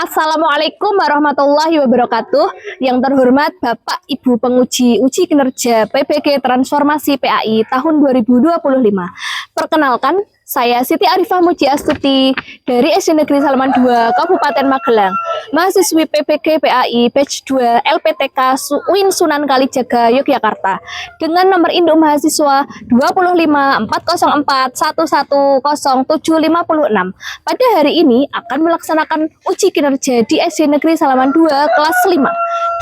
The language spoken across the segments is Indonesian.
Assalamualaikum warahmatullahi wabarakatuh. Yang terhormat Bapak Ibu penguji uji kinerja PPG Transformasi PAI tahun 2025. Perkenalkan, saya Siti Arifah Mujiastuti dari SD Negeri Salaman 2, Kabupaten Magelang. Mahasiswi PPG PAI Batch 2 LPTK UIN Sunan Kalijaga, Yogyakarta. Dengan nomor induk mahasiswa 25404110756. Pada hari ini akan melaksanakan uji kinerja di SD Negeri Salaman 2 kelas 5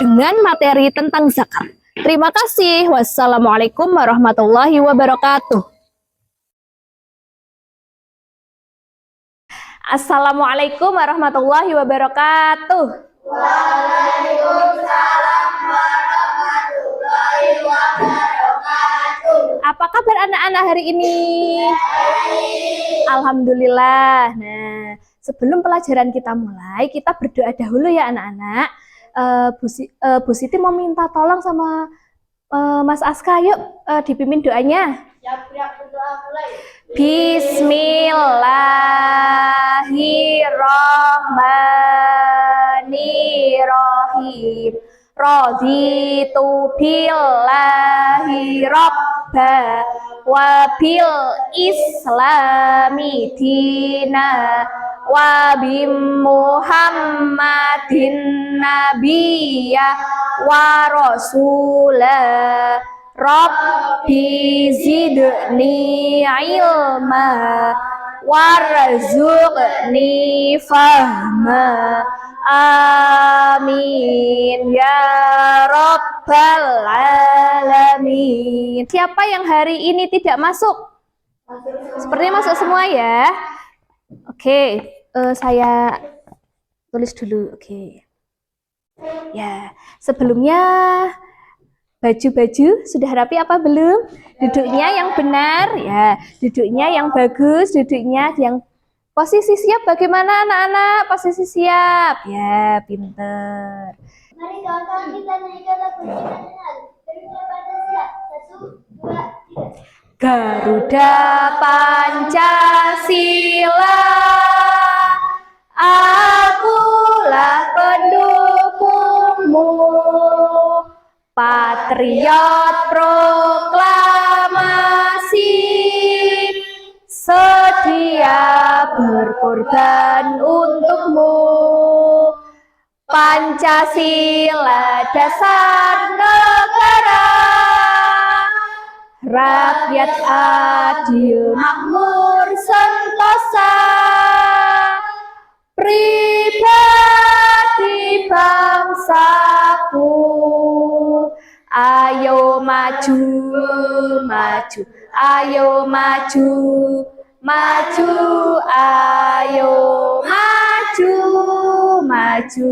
dengan materi tentang zakat. Terima kasih. Wassalamualaikum warahmatullahi wabarakatuh. Assalamualaikum warahmatullahi wabarakatuh. Waalaikumsalam warahmatullahi wabarakatuh. Apa kabar anak-anak hari ini? Alhamdulillah. Nah, sebelum pelajaran kita mulai, kita berdoa dahulu ya anak-anak. Bu Siti mau minta tolong sama Mas Aska, yuk dipimpin doanya. Bismillahirrahmanirrahim. Raditu billahi robba wa bil islami dina wa bi Muhammadin nabiyya wa rasulah. Rabbi zidni ilma warzuqni fahma. Amin ya rabbal alamin. Siapa yang hari ini tidak masuk? Sepertinya masuk semua ya. Oke, saya tulis dulu. Oke. Ya, sebelumnya baju-baju sudah rapi apa belum? Duduknya yang benar ya, duduknya yang bagus, duduknya yang posisi siap. Bagaimana anak-anak? Posisi siap ya, pinter. Mari kawan-kawan kita nyanyikan lagu nasional. Pada siap. 1, 2, 3. Garuda Pancasila, akulah pendukungmu. Patriot proklamasi, sedia berkorban untukmu. Pancasila dasar negara, rakyat adil makmur sentosa, pribadi bangsaku. Ayo maju, maju, ayo maju, maju, ayo maju, maju.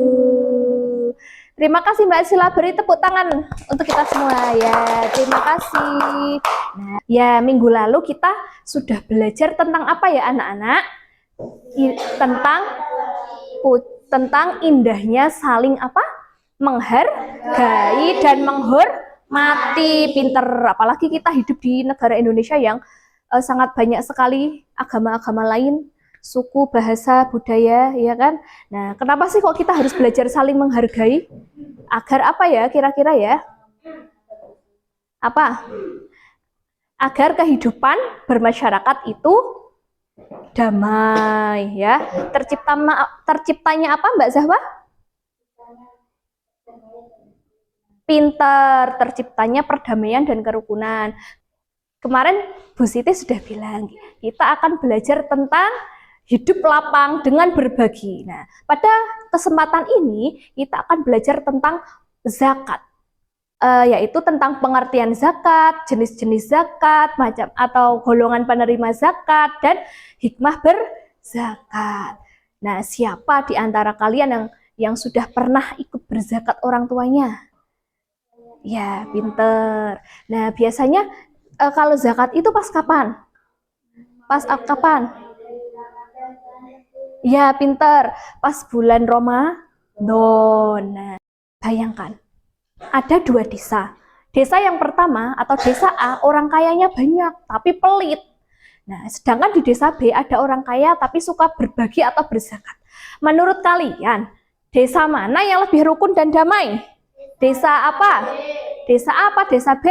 Terima kasih Mbak Sila, beri tepuk tangan untuk kita semua ya. Terima kasih. Nah, ya minggu lalu kita sudah belajar tentang apa ya anak-anak? Tentang indahnya saling apa? Menghargai dan menghormati. Pinter, apalagi kita hidup di negara Indonesia yang sangat banyak sekali agama-agama lain, suku, bahasa, budaya, ya kan? Nah, kenapa sih kok kita harus belajar saling menghargai? Agar apa ya kira-kira ya? Apa? Agar kehidupan bermasyarakat itu damai ya. Terciptanya apa Mbak Zahwa? Pinter, terciptanya perdamaian dan kerukunan. Kemarin Bu Siti sudah bilang, kita akan belajar tentang hidup lapang dengan berbagi. Nah, pada kesempatan ini kita akan belajar tentang zakat, yaitu tentang pengertian zakat, jenis-jenis zakat, macam atau golongan penerima zakat, dan hikmah berzakat. Nah, siapa di antara kalian yang sudah pernah ikut berzakat orang tuanya? Ya, pinter. Nah, biasanya kalau zakat itu pas kapan? Pas kapan? Ya, pinter. Pas bulan Ramadan. Nah, bayangkan, ada 2 desa. Desa yang pertama atau desa A, orang kayanya banyak, tapi pelit. Nah, sedangkan di desa B ada orang kaya tapi suka berbagi atau berzakat. Menurut kalian, desa mana yang lebih rukun dan damai? Desa apa? Desa apa? Desa B.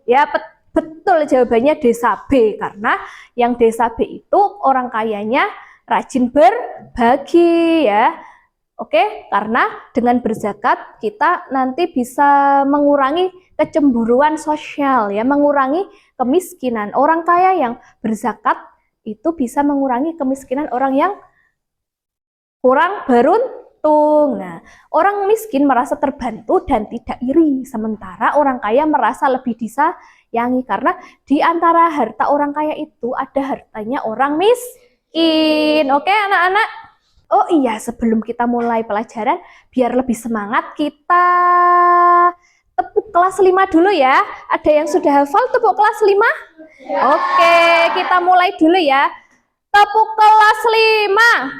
Ya, betul jawabannya desa B, karena yang desa B itu orang kayanya rajin berbagi ya. Oke, karena dengan berzakat kita nanti bisa mengurangi kecemburuan sosial ya, mengurangi kemiskinan. Orang kaya yang berzakat itu bisa mengurangi kemiskinan orang yang kurang beruntung. Nah, orang miskin merasa terbantu dan tidak iri, sementara orang kaya merasa lebih disayangi karena di antara harta orang kaya itu ada hartanya orang miskin. Oke, anak-anak? Oh iya, sebelum kita mulai pelajaran, biar lebih semangat, kita tepuk kelas 5 dulu ya. Ada yang sudah hafal tepuk kelas 5? Oke, kita mulai dulu ya. Tepuk kelas 5.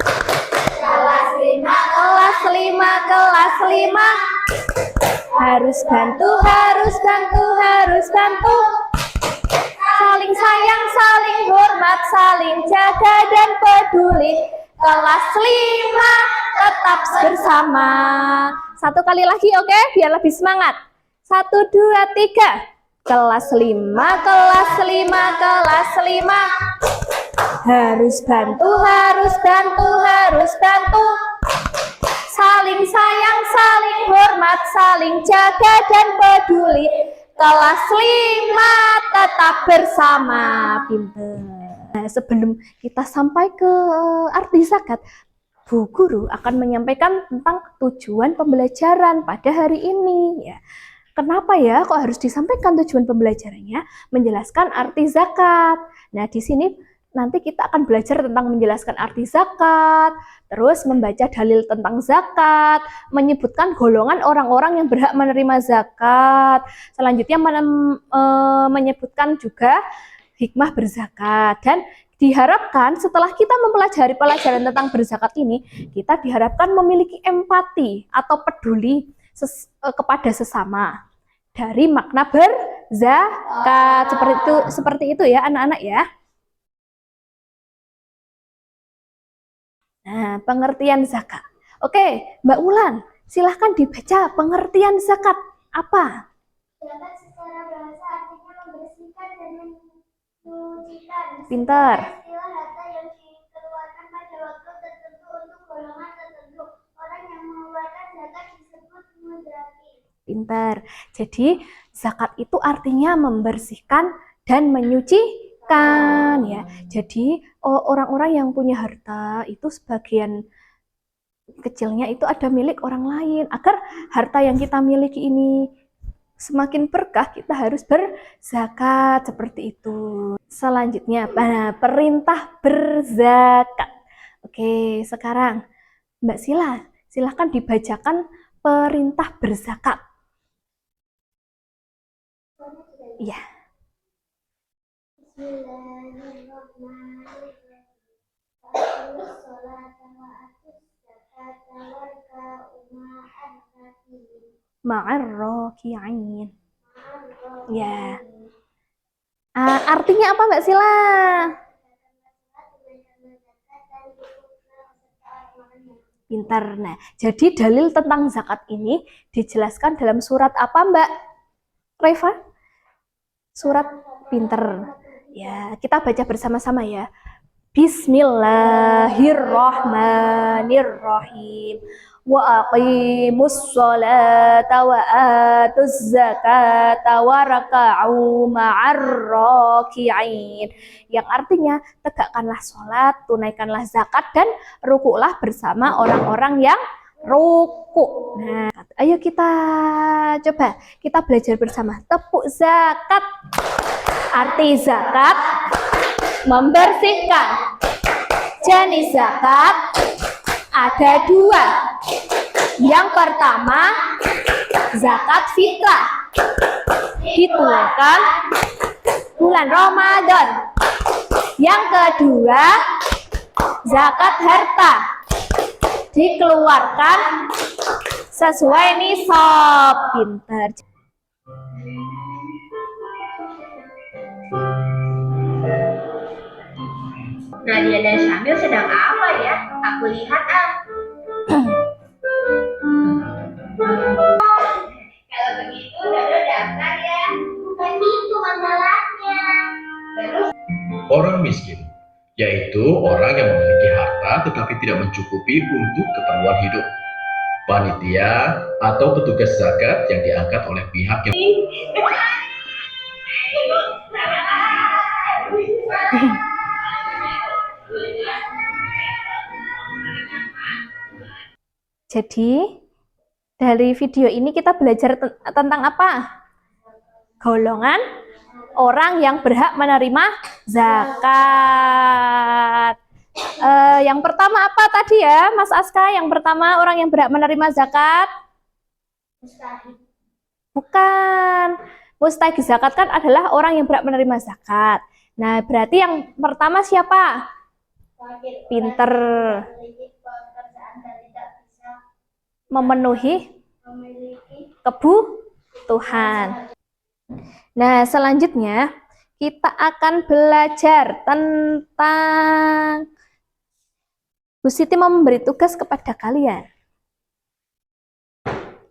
Kelas 5. Kelas 5, kelas 5. Harus bantu, harus bantu, harus bantu. Saling sayang, saling hormat, saling jaga dan peduli. Kelas 5 tetap bersama. Satu kali lagi oke, biar lebih semangat. 1, 2, 3. Kelas 5, kelas 5, kelas 5. Harus bantu, harus bantu, harus bantu. Saling sayang, saling hormat, saling jaga dan peduli. Kelas 5 tetap bersama. Pinter. Nah, sebelum kita sampai ke arti zakat, Bu Guru akan menyampaikan tentang tujuan pembelajaran pada hari ini. Ya, kenapa ya kok harus disampaikan tujuan pembelajarannya? Menjelaskan arti zakat. Nah, di sini nanti kita akan belajar tentang menjelaskan arti zakat, terus membaca dalil tentang zakat, menyebutkan golongan orang-orang yang berhak menerima zakat. Selanjutnya menyebutkan juga hikmah berzakat, dan diharapkan setelah kita mempelajari pelajaran tentang berzakat ini, kita diharapkan memiliki empati atau peduli kepada sesama dari makna berzakat. Seperti itu ya anak-anak ya. Nah, pengertian zakat. Oke, Mbak Wulan, silahkan dibaca pengertian zakat. Apa? Zakat secara bahasa artinya membersihkan dan menyucikan. Pintar. Istilah harta yang dikeluarkan pada waktu tertentu untuk golongan tertentu. Orang yang mengeluarkan zakat disebut muzaki. Pintar. Jadi zakat itu artinya membersihkan dan menyucikan ya. Jadi orang-orang yang punya harta itu sebagian kecilnya itu ada milik orang lain. Agar harta yang kita miliki ini semakin berkah, kita harus berzakat seperti itu. Selanjutnya, perintah berzakat. Oke, sekarang Mbak Sila, silahkan dibacakan perintah berzakat. Iya. Bismillahirrahmanirrahim. Ma'arraki'in. Ya. Artinya apa Mbak Sila? Pintar. Nah, jadi dalil tentang zakat ini dijelaskan dalam surat apa Mbak Reva? Surat pinter. Ya, kita baca bersama-sama ya. Bismillahirrahmanirrahim. Wa aqimus sholata wa atuz zakata wa raka'u ma'ar raki'in. Yang artinya, tegakkanlah sholat, tunaikanlah zakat, dan rukuklah bersama orang-orang yang ruku. Nah, ayo kita coba, kita belajar bersama. Tepuk zakat. Arti zakat, membersihkan. Jenis zakat ada 2. Yang pertama, zakat fitrah, dituangkan bulan Ramadan. Yang kedua, zakat harta, dikeluarkan sesuai nisab. Pintar. Nadia dan Syamil sedang apa ya? Aku lihat ah. Kalau begitu, Dodo daftar ya. Bukan itu masalahnya. Terus Orang miskin, yaitu orang yang memiliki harta tetapi tidak mencukupi untuk keperluan hidup. Panitia atau petugas zakat yang diangkat oleh pihak yang Jadi, dari video ini kita belajar tentang apa? Golongan orang yang berhak menerima zakat. Yang pertama apa tadi ya, Mas Aska? Yang pertama orang yang berhak menerima zakat? Mustahil. Bukan. Mustahik zakat kan adalah orang yang berhak menerima zakat. Nah, berarti yang pertama siapa? Wakil Pinter. memiliki pekerjaan dan tidak bisa Memenuhi memiliki kebutuhan. Nah, selanjutnya kita akan belajar tentang Bu Siti mau memberi tugas kepada kalian.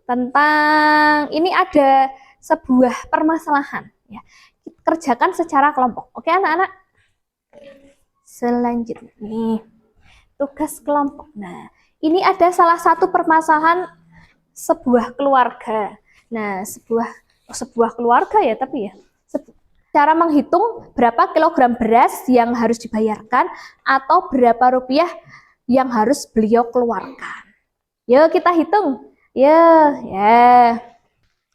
Tentang ini ada sebuah permasalahan ya. Kerjakan secara kelompok. Oke, anak-anak? Selanjutnya nih, tugas kelompok. Nah, ini ada salah satu permasalahan sebuah keluarga. Nah, sebuah keluarga ya, tapi ya cara menghitung berapa kilogram beras yang harus dibayarkan atau berapa rupiah yang harus beliau keluarkan. Yuk kita hitung. Ya.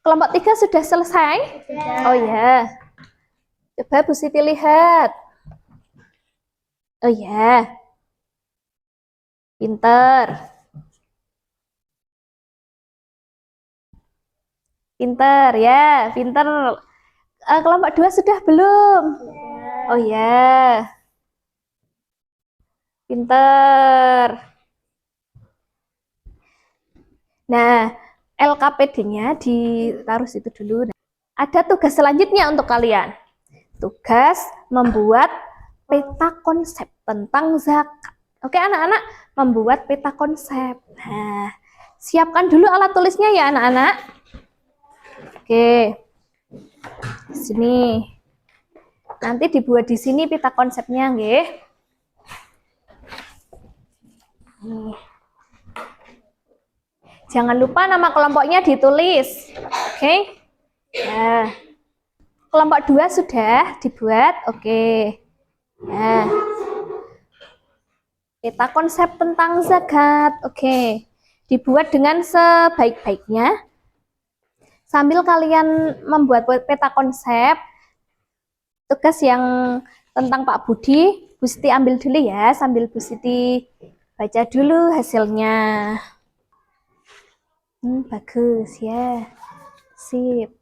Kelompok 3 sudah selesai? Oh ya. Coba Bu Siti lihat. Oh ya. Pinter. Pinter ya, pinter. Kelompok 2 sudah belum? Oh ya. Pinter. Nah, LKPD-nya ditaruh situ dulu. Nah, ada tugas selanjutnya untuk kalian. Tugas membuat peta konsep tentang zakat. Oke, anak-anak, membuat peta konsep. Nah, siapkan dulu alat tulisnya ya, anak-anak. Oke. Sini. Nanti dibuat di sini peta konsepnya, nggih. Nih. Jangan lupa nama kelompoknya ditulis. Oke. Nah. Kelompok 2 sudah dibuat. Oke. Nah. Peta konsep tentang zakat. Oke. Dibuat dengan sebaik-baiknya. Sambil kalian membuat peta konsep, tugas yang tentang Pak Budi, Bu Siti ambil dulu ya, sambil Bu Siti baca dulu hasilnya. Bagus ya. Sip.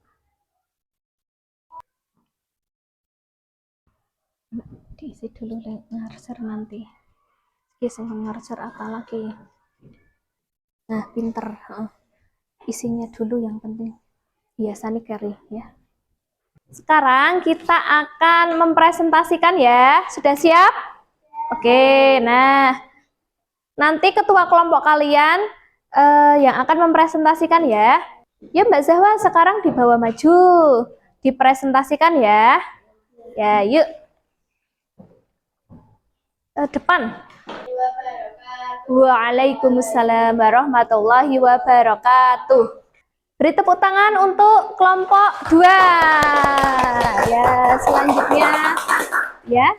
Diisi dulu ngarser nanti. Bisa ngarser apa lagi? Nah, pinter. Isinya dulu yang penting. Biasanya carry ya. Sekarang kita akan mempresentasikan ya. Sudah siap? Oke, nah. Nanti ketua kelompok kalian yang akan mempresentasikan ya. Ya Mbak Zahwa sekarang dibawa maju. Dipresentasikan ya. Ya, yuk. Depan. Waalaikumsalam warahmatullahi wabarakatuh. Beri tepuk tangan untuk kelompok 2. Ya, selanjutnya ya.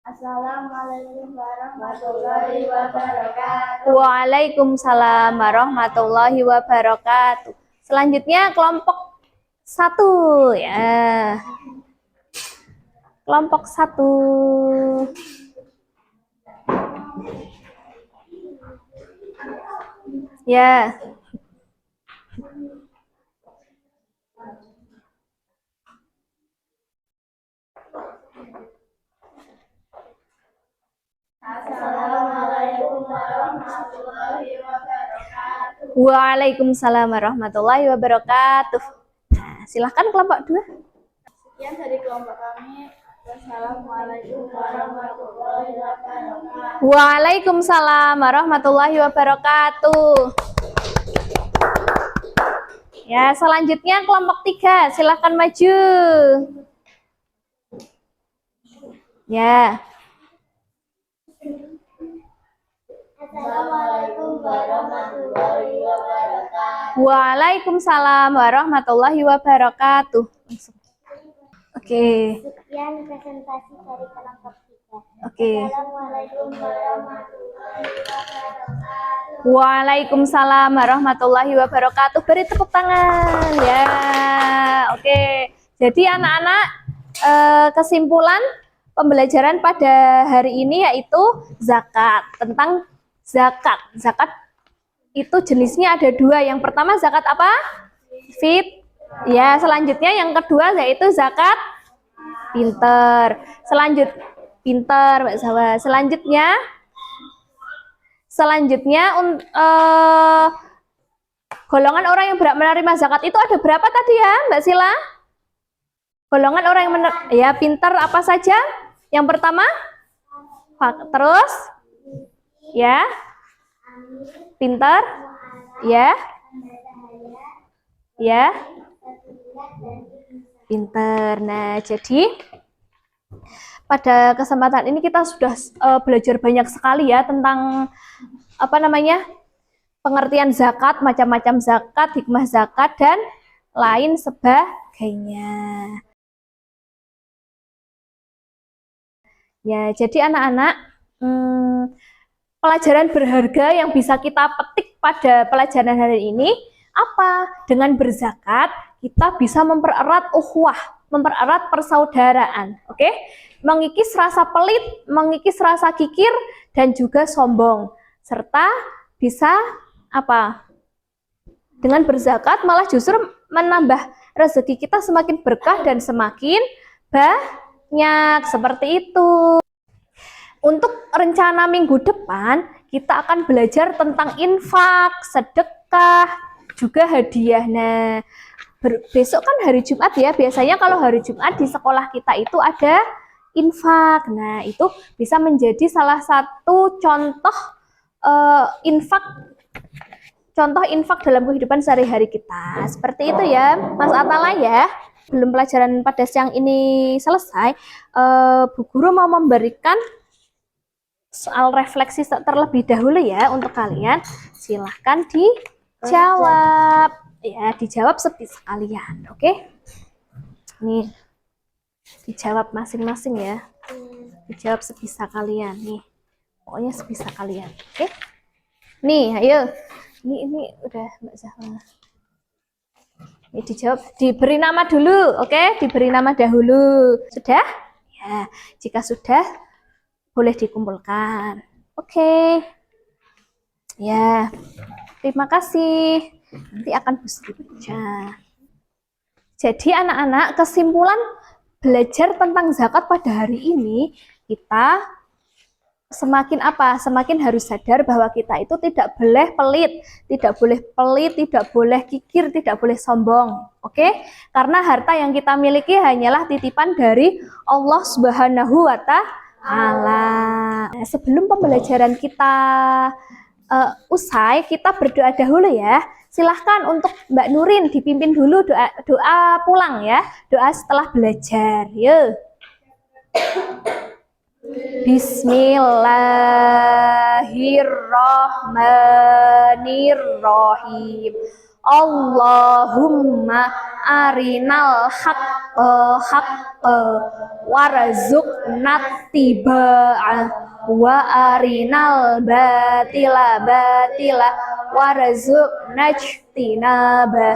Assalamualaikum warahmatullahi wabarakatuh. Waalaikumsalam warahmatullahi wabarakatuh. Selanjutnya kelompok 1 ya. Kelompok 1. Ya. Assalamualaikum warahmatullahi wabarakatuh. Waalaikumsalam warahmatullahi wabarakatuh. Nah, silahkan kelompok 2. Sekian dari kelompok kami. Assalamualaikum warahmatullahi wabarakatuh. Waalaikumsalam warahmatullahi wabarakatuh. Ya, selanjutnya kelompok 3, silahkan maju. Ya. Assalamualaikum warahmatullahi wabarakatuh. Waalaikumsalam warahmatullahi wabarakatuh. Oke. Sekian presentasi dari kelompok 3. Oke. Assalamualaikum warahmatullahi wabarakatuh. Waalaikumsalam warahmatullahi wabarakatuh. Beri tepuk tangan. Ya. Oke. Jadi anak-anak, kesimpulan pembelajaran pada hari ini yaitu zakat. Tentang zakat. Zakat itu jenisnya ada 2. Yang pertama zakat apa? Ya, selanjutnya yang kedua yaitu zakat pinter. Pinter, Mbak Zawa. Selanjutnya golongan orang yang berhak menerima zakat itu ada berapa tadi ya, Mbak Sila? Golongan orang yang ya pinter apa saja? Yang pertama, terus ya, pinter, ya, pinter. Nah, jadi pada kesempatan ini kita sudah belajar banyak sekali ya tentang pengertian zakat, macam-macam zakat, hikmah zakat dan lain sebagainya. Ya, jadi anak-anak, pelajaran berharga yang bisa kita petik pada pelajaran hari ini apa? Dengan berzakat kita bisa mempererat ukhuwah, mempererat persaudaraan, oke? Mengikis rasa pelit, mengikis rasa kikir dan juga sombong, serta bisa apa? Dengan berzakat malah justru menambah rezeki kita semakin berkah dan semakin banyak, seperti itu. Untuk rencana minggu depan kita akan belajar tentang infak, sedekah, juga hadiah. Nah, besok kan hari Jumat ya, biasanya kalau hari Jumat di sekolah kita itu ada infak. Nah, itu bisa menjadi salah satu contoh infak dalam kehidupan sehari-hari kita. Seperti itu ya, Mas Atala ya. Belum pelajaran pada siang ini selesai, Bu Guru mau memberikan soal refleksi terlebih dahulu ya untuk kalian. Silahkan dijawab. Ya, dijawab sebisa kalian, oke? Nih, dijawab masing-masing ya. Dijawab sebisa kalian nih. Pokoknya sebisa kalian, oke? Nih, ayo. Ini udah Mbak Zahra. Ini dijawab, diberi nama dulu, oke? Diberi nama dahulu. Sudah? Ya, jika sudah boleh dikumpulkan. Oke. Ya. Terima kasih. Nanti akan bisa dibaca. Jadi anak-anak, kesimpulan belajar tentang zakat pada hari ini, kita semakin apa? Semakin harus sadar bahwa kita itu tidak boleh pelit, tidak boleh kikir, tidak boleh sombong. Oke? Karena harta yang kita miliki hanyalah titipan dari Allah Subhanahu wa Ta'ala. Nah, sebelum pembelajaran kita usai, kita berdoa dahulu ya. Silahkan untuk Mbak Nurin dipimpin dulu doa pulang ya, doa setelah belajar. Yuk. Bismillahirrahmanirrahim. Allahumma arinal haqqa haqqa warzuqna tiba'ah wa arinal batila batila warzuqna ijtinabah.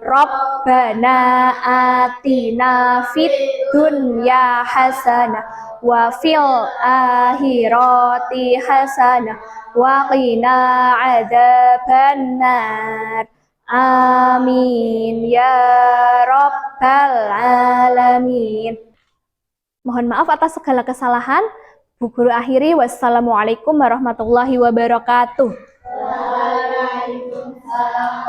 Rabbana atina fid dunya hasanah wa fil akhirati hasanah wa qina adzabannar. Amin ya rabbal alamin. Mohon maaf atas segala kesalahan. Bu Guru akhiri, wassalamualaikum warahmatullahi wabarakatuh. Waalaikumsalam.